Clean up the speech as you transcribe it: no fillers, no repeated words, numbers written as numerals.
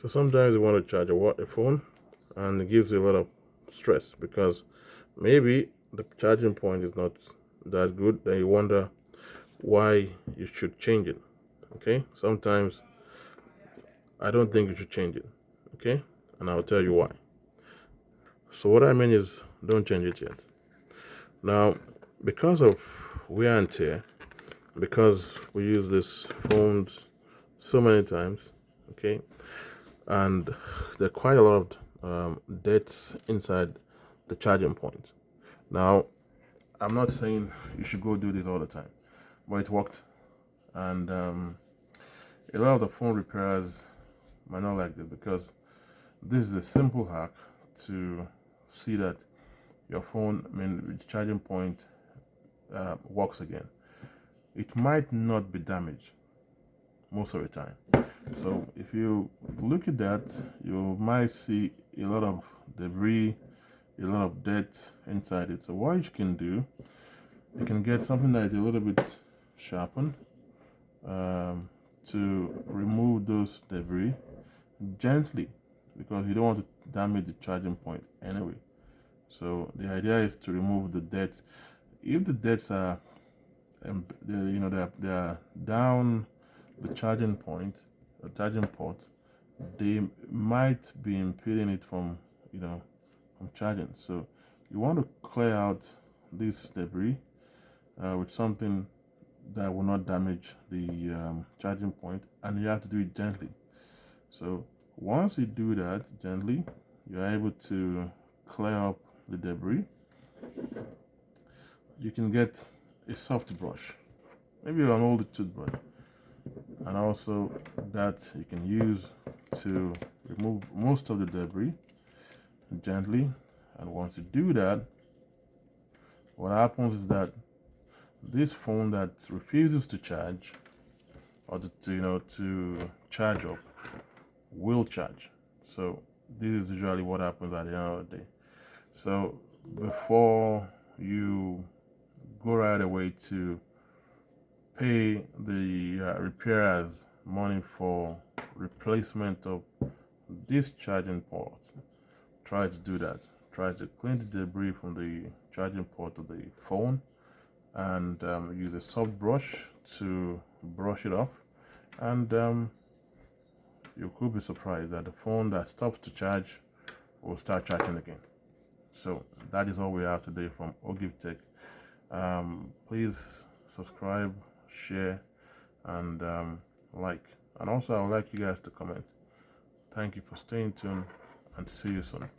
So sometimes you want to charge a phone, and it gives you a lot of stress because maybe the charging point is not that good. Then you wonder why you should change it. Okay, sometimes I don't think you should change it. Okay, and I'll tell you why. So what I mean is, don't change it yet. Now, because of wear and tear, because we use these phones so many times, okay, and there are quite a lot of deaths inside the charging point. Now, I'm not saying you should go do this all the time, but it worked, and a lot of the phone repairers might not like this because this is a simple hack to see that your phone, the charging point works again. It might not be damaged most of the time. So if you look at that, you might see a lot of debris, a lot of dirt inside it. So what you can do, you can get something that is a little bit sharpened to remove those debris gently, because you don't want to damage the charging point anyway. So the idea is to remove the dirt. If the dirts are, they're down the charging point, the charging port, they might be impeding it from, from charging. So you want to clear out this debris with something that will not damage the charging point, and you have to do it gently. So once you do that gently, you're able to clear up the debris. You can get a soft brush, maybe an old toothbrush, and also that you can use to remove most of the debris gently. And once you do that, what happens is that this phone that refuses to charge, or to charge up, will charge. So this is usually what happens at the end of the day. So before you go right away to pay the repairers money for replacement of this charging port, try to do that. Try to clean the debris from the charging port of the phone, and use a soft brush to brush it off, and you could be surprised that the phone that stops to charge will start charging again. So that is all we have today from Ogive Tech. Please subscribe, share, and like. And also, I would like you guys to comment. Thank you for staying tuned, and see you soon.